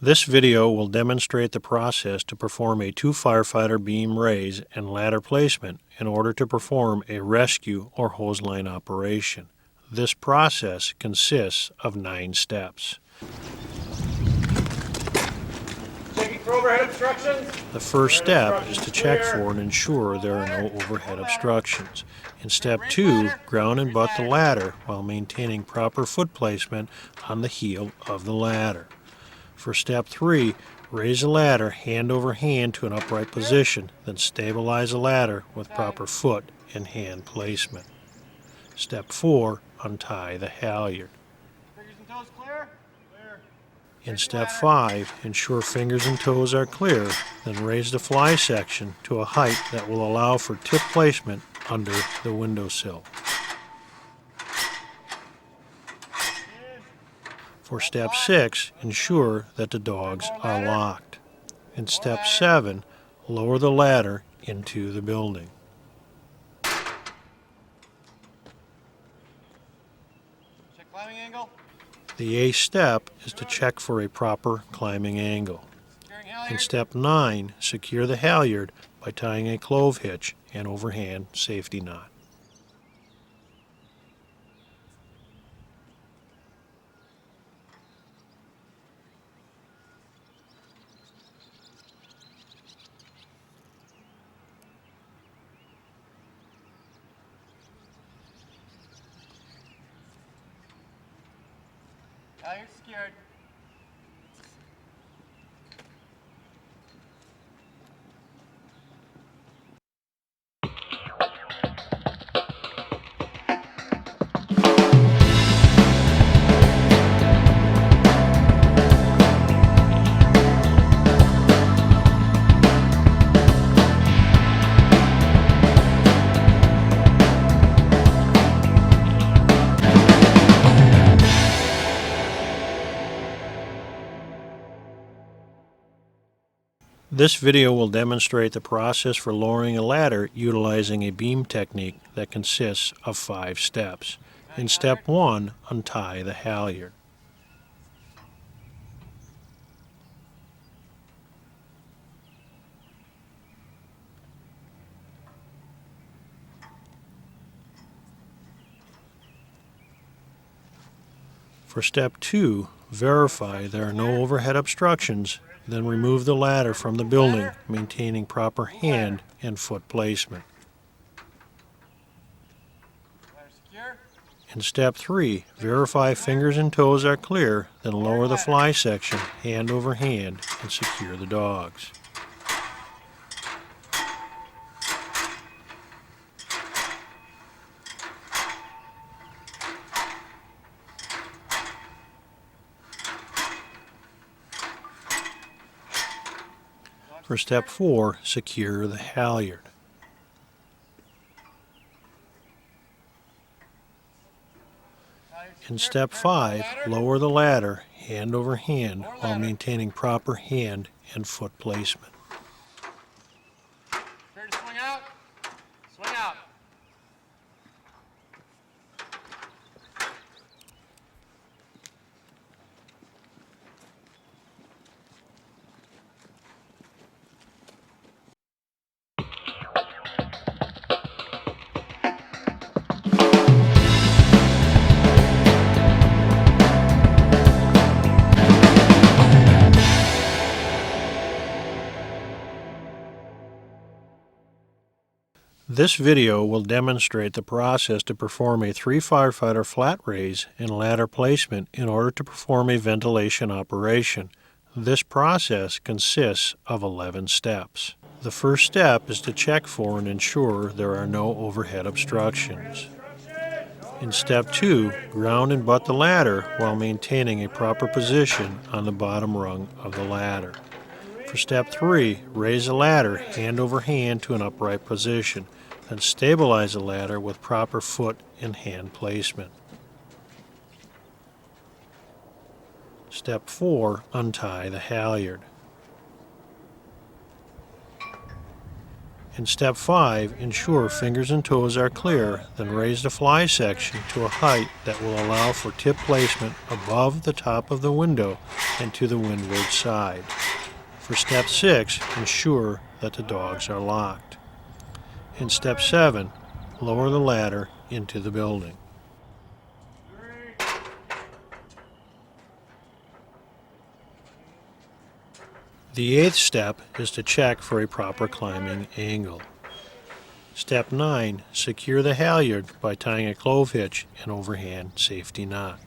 This video will demonstrate the process to perform a two-firefighter beam raise and ladder placement in order to perform a rescue or hose line operation. This process consists of 9 steps. Checking for overhead obstructions. The first step is to check for and ensure there are no overhead obstructions. In step 2, ground and butt the ladder while maintaining proper foot placement on the heel of the ladder. For step 3, raise the ladder hand over hand to an upright position, then stabilize the ladder with proper foot and hand placement. Step 4, untie the halyard. Fingers and toes clear? Clear. In step 5, ensure fingers and toes are clear, then raise the fly section to a height that will allow for tip placement under the windowsill. For step 6, ensure that the dogs are locked. In step 7, lower the ladder into the building. Check climbing angle. The 8th step is to check for a proper climbing angle. Securing halyard. In step 9, secure the halyard by tying a clove hitch and overhand safety knot. Halyard secured. This video will demonstrate the process for lowering a ladder utilizing a beam technique that consists of 5 steps. In step 1, untie the halyard. For step 2, verify there are no overhead obstructions, then remove the ladder from the building, maintaining proper hand and foot placement. Ladder secure. In step 3, verify fingers and toes are clear, then lower the fly section hand over hand and secure the dogs. For step 4, secure the halyard. In step 5, lower the ladder hand over hand while maintaining proper hand and foot placement. Prepare to swing out. Swing out. This video will demonstrate the process to perform a 3-firefighter flat raise and ladder placement in order to perform a ventilation operation. This process consists of 11 steps. The first step is to check for and ensure there are no overhead obstructions. In step 2, ground and butt the ladder while maintaining a proper position on the bottom rung of the ladder. For step 3, raise the ladder hand over hand to an upright position, then stabilize the ladder with proper foot and hand placement. Step 4, untie the halyard. In step 5, ensure fingers and toes are clear, then raise the fly section to a height that will allow for tip placement above the top of the window and to the windward side. For step 6, ensure that the dogs are locked. In step 7, lower the ladder into the building. The 8th step is to check for a proper climbing angle. Step 9, secure the halyard by tying a clove hitch and overhand safety knot.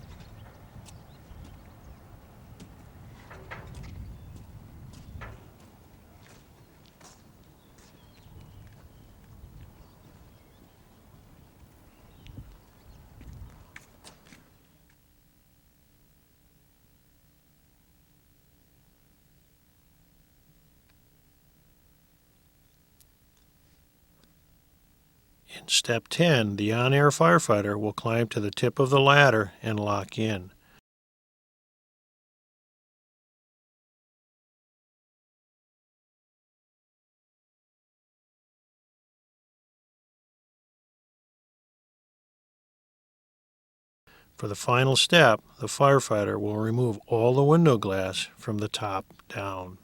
In step 10, the on-air firefighter will climb to the tip of the ladder and lock in. For the final step, the firefighter will remove all the window glass from the top down.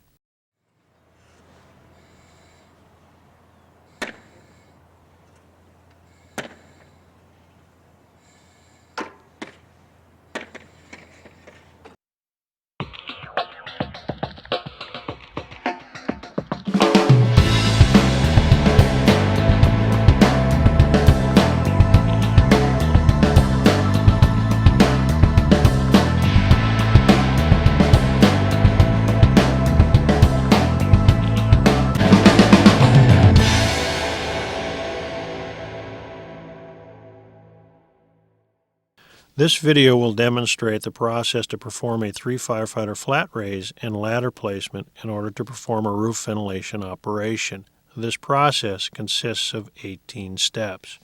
This video will demonstrate the process to perform a three-firefighter flat raise and ladder placement in order to perform a roof ventilation operation. This process consists of 18 steps.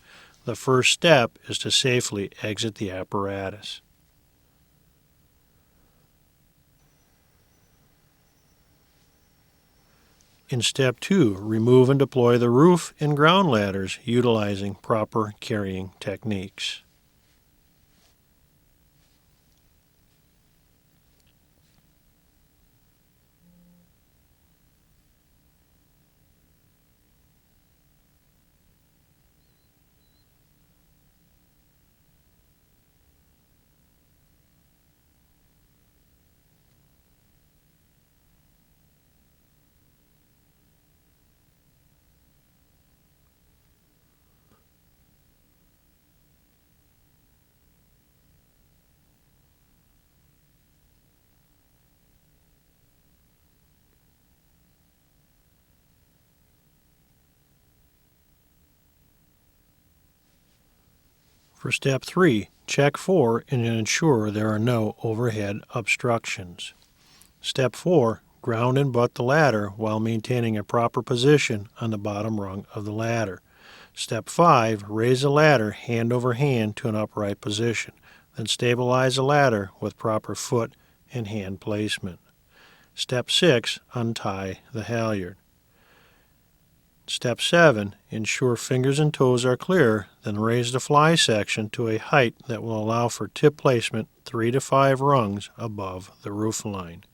The first step is to safely exit the apparatus. In step 2, remove and deploy the roof and ground ladders utilizing proper carrying techniques. For step 3, check for and ensure there are no overhead obstructions. Step 4, ground and butt the ladder while maintaining a proper position on the bottom rung of the ladder. Step 5, raise the ladder hand over hand to an upright position. Then stabilize the ladder with proper foot and hand placement. Step 6, untie the halyard. Step 7, ensure fingers and toes are clear, then raise the fly section to a height that will allow for tip placement 3 to 5 rungs above the roof line.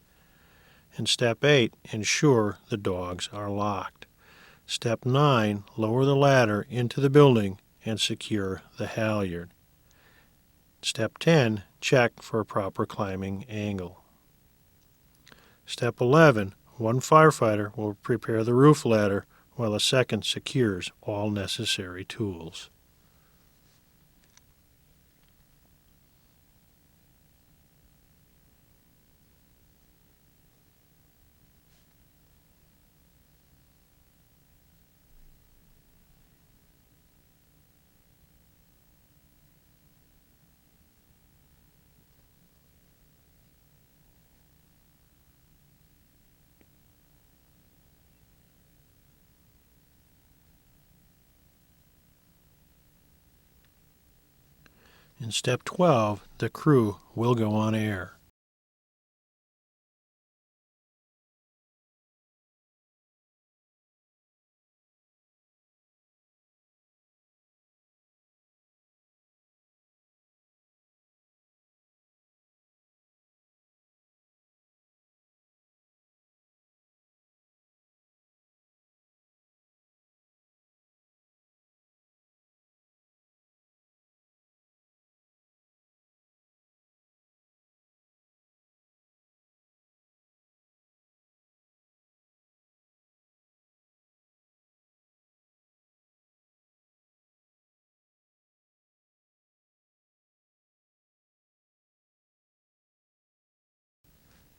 In step 8, ensure the dogs are locked. Step 9, lower the ladder into the building and secure the halyard. Step 10, check for a proper climbing angle. Step 11, one firefighter will prepare the roof ladder while a second secures all necessary tools. In step 12, the crew will go on air.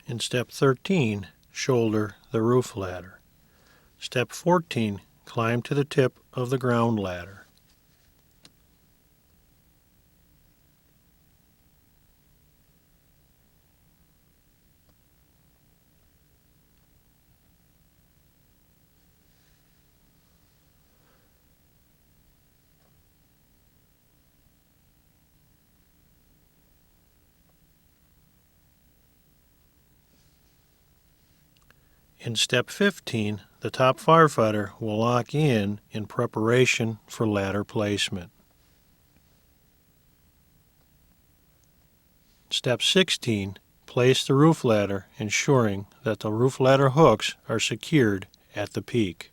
In step 13, shoulder the roof ladder. Step 14, climb to the tip of the ground ladder. In step 15, the top firefighter will lock in preparation for ladder placement. Step 16, place the roof ladder, ensuring that the roof ladder hooks are secured at the peak.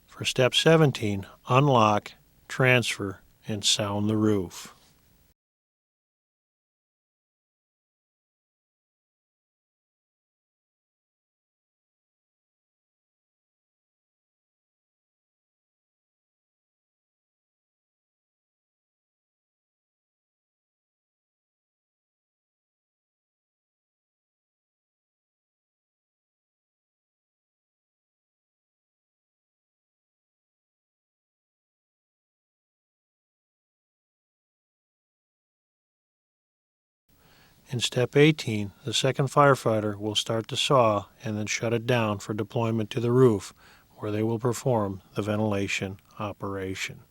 For step 17, unlock, transfer, and sound the roof. In step 18, the second firefighter will start the saw and then shut it down for deployment to the roof, where they will perform the ventilation operation.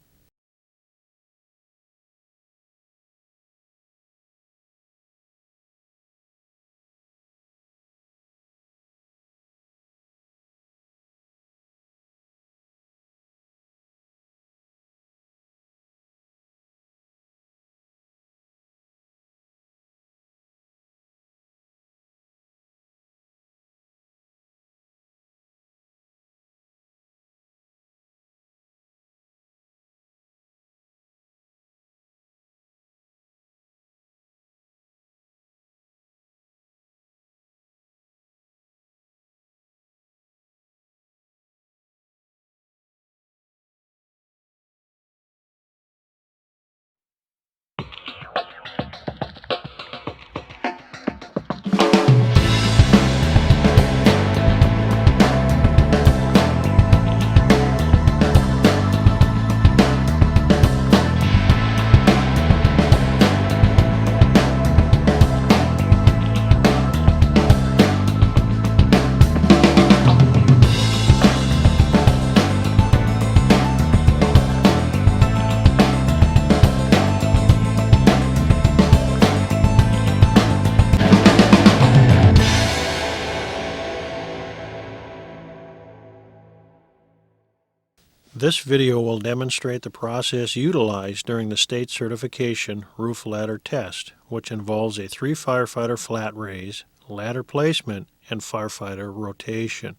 This video will demonstrate the process utilized during the state certification roof ladder test, which involves a 3-firefighter flat raise, ladder placement, and firefighter rotation.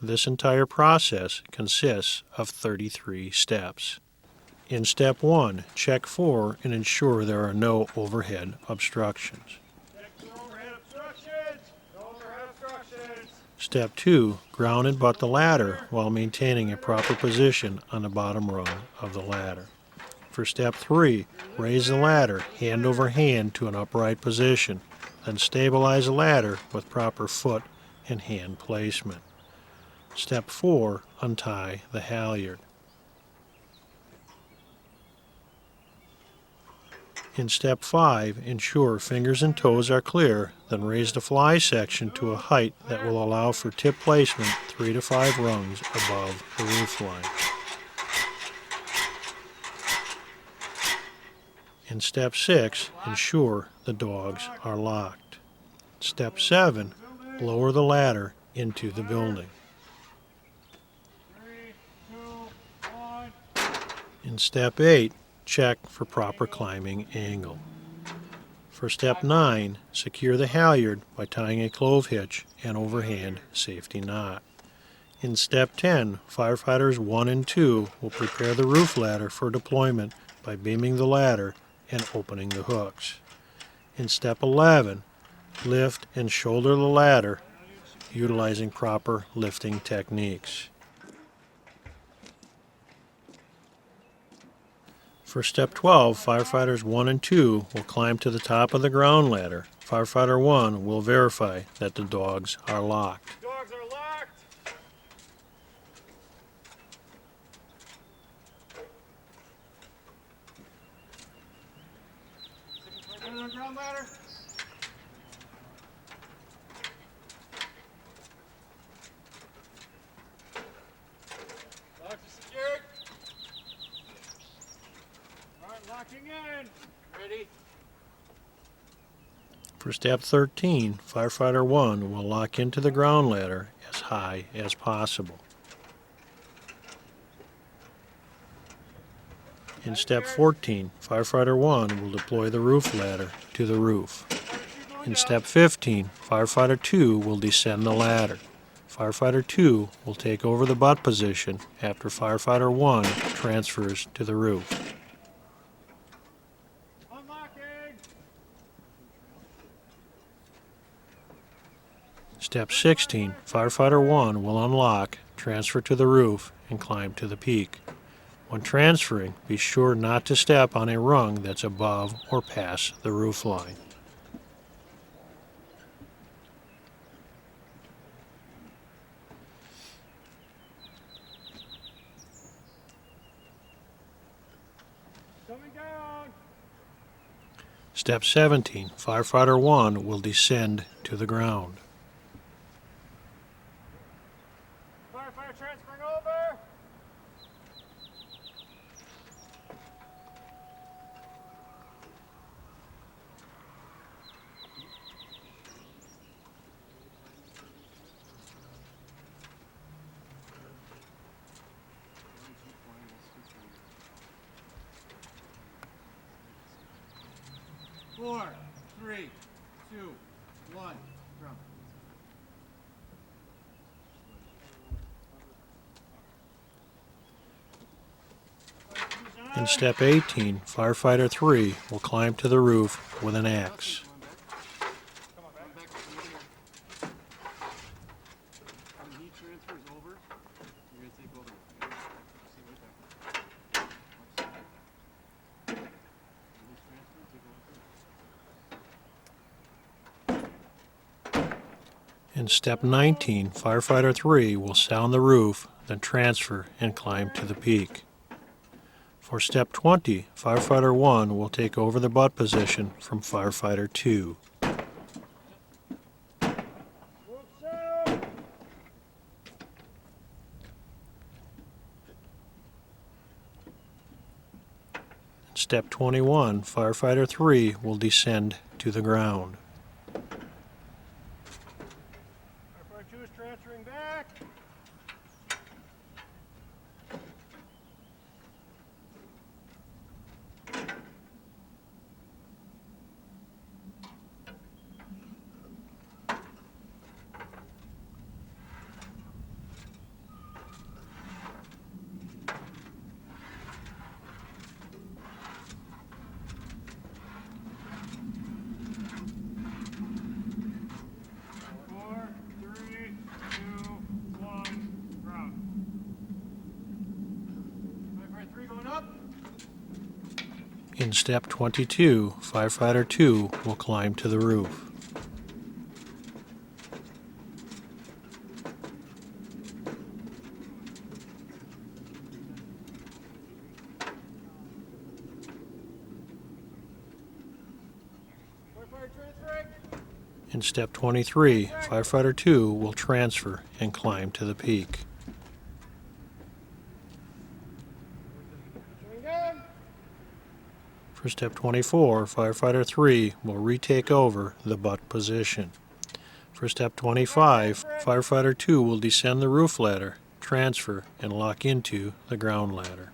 This entire process consists of 33 steps. In step 1, check for and ensure there are no overhead obstructions. Step 2, ground and butt the ladder while maintaining a proper position on the bottom rung of the ladder. For step 3, raise the ladder hand over hand to an upright position, then stabilize the ladder with proper foot and hand placement. Step 4, untie the halyard. In step 5, ensure fingers and toes are clear, then raise the fly section to a height that will allow for tip placement 3 to 5 rungs above the roof line. In step 6, ensure the dogs are locked. Step 7, lower the ladder into the building. 3, 2, 1. In step 8, check for proper climbing angle. For step 9, secure the halyard by tying a clove hitch and overhand safety knot. In step 10, firefighters 1 and 2 will prepare the roof ladder for deployment by beaming the ladder and opening the hooks. In step 11, lift and shoulder the ladder utilizing proper lifting techniques. For step 12, firefighters 1 and 2 will climb to the top of the ground ladder. Firefighter 1 will verify that the dogs are locked. Dogs are locked. Get on the ground ladder. Locks are secured. All right, locking in. Ready? For step 13, Firefighter 1 will lock into the ground ladder as high as possible. In step 14, Firefighter 1 will deploy the roof ladder to the roof. In step 15, Firefighter 2 will descend the ladder. Firefighter 2 will take over the butt position after Firefighter 1 transfers to the roof. Unlocking. Step 16, Firefighter 1 will unlock, transfer to the roof, and climb to the peak. When transferring, be sure not to step on a rung that's above or past the roof line. Coming down. Step 17, Firefighter 1 will descend to the ground. Firefighter transferring over. Four, three, two, one, drum. In step 18, Firefighter 3 will climb to the roof with an axe. Come on, back. When he transfers over, you're gonna take over. See right there. When he's transferred, take over. In step 19, Firefighter 3 will sound the roof, then transfer and climb to the peak. For step 20, Firefighter 1 will take over the butt position from Firefighter 2. Move south. In step 21, Firefighter 3 will descend to the ground. Firefighter 2 is transferring back. Four, three, two, one, ground. Firefighter 3 going up. In step 22, Firefighter 2 will climb to the roof. Firefighter transferring. In step 23, Firefighter 2 will transfer and climb to the peak. Going down. For step 24, Firefighter 3 will retake over the butt position. For step 25, Firefighter 2 will descend the roof ladder, transfer, and lock into the ground ladder.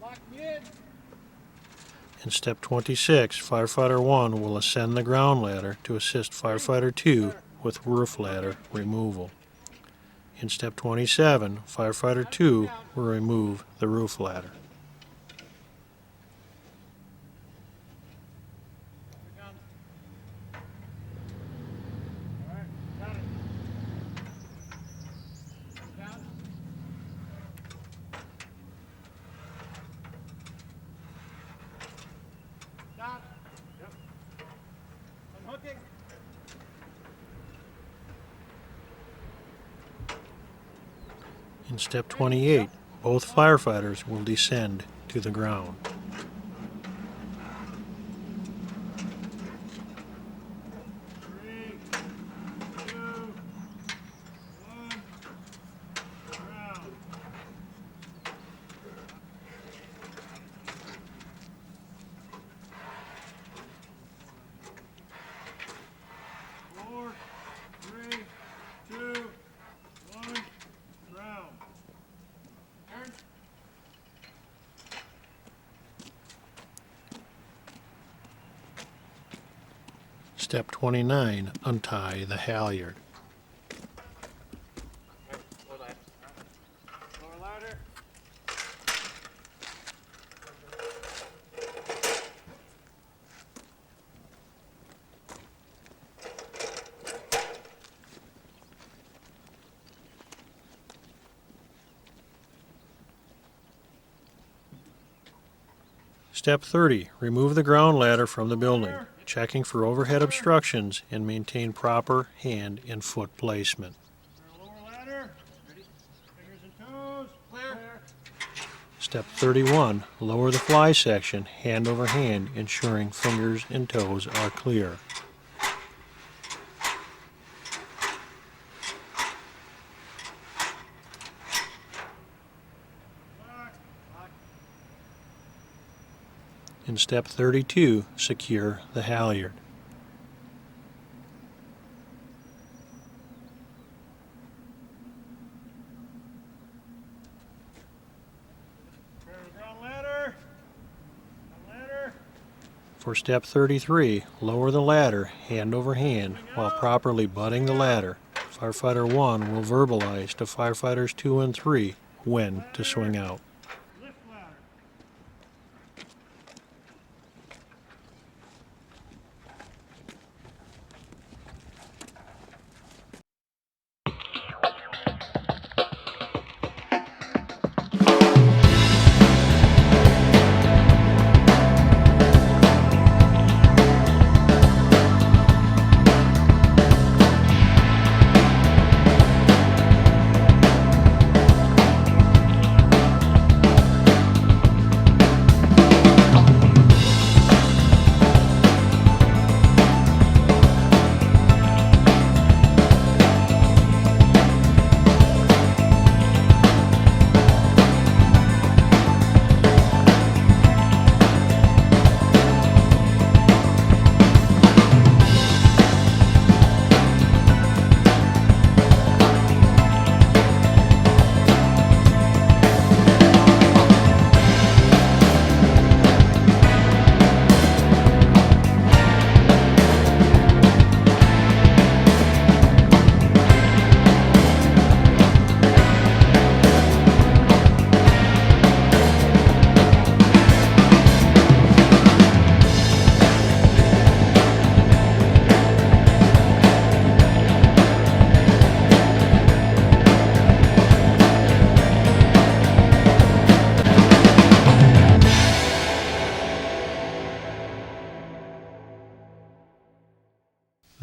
Lock me in. In step 26, Firefighter 1 will ascend the ground ladder to assist Firefighter 2 with roof ladder removal. In step 27, Firefighter II will remove the roof ladder. Stop. Yep. Unhooking. In step 28, both firefighters will descend to the ground. Three, two, one. Ground. Four, three, two, one. Ground. Turn. Step 29, untie the halyard. Lower ladder. Step 30, remove the ground ladder from the building, checking for overhead obstructions and maintain proper hand and foot placement. Lower ladder. Ready? Fingers and toes. Clear. Step 31, lower the fly section hand over hand, ensuring fingers and toes are clear. Lock. Lock. In step 32, secure the halyard. Turn the ground ladder. Ground ladder. For step 33, lower the ladder hand over hand while properly butting the ladder. Firefighter 1 will verbalize to firefighters 2 and 3 when to swing out. Lift ladder.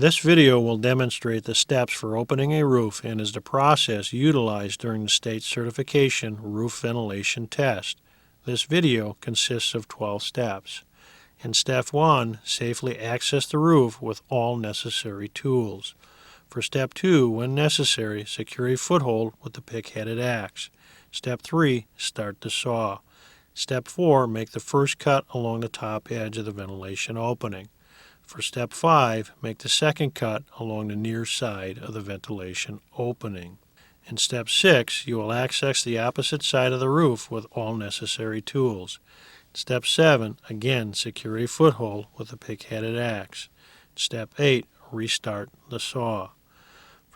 This video will demonstrate the steps for opening a roof and is the process utilized during the state certification roof ventilation test. This video consists of 12 steps. In step 1, safely access the roof with all necessary tools. For step 2, when necessary, secure a foothold with the pick-headed axe. Step 3, start the saw. Step 4, make the first cut along the top edge of the ventilation opening. For step 5, make the second cut along the near side of the ventilation opening. In step 6, you will access the opposite side of the roof with all necessary tools. Step 7, again secure a foothold with a pick-headed axe. Step 8, restart the saw.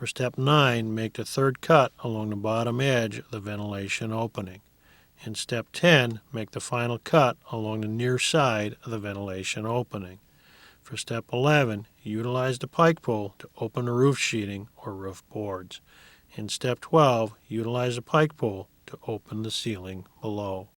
For step 9, make the third cut along the bottom edge of the ventilation opening. In step 10, make the final cut along the near side of the ventilation opening. For step 11, utilize the pike pull to open the roof sheeting or roof boards. In step 12, utilize the pike pull to open the ceiling below.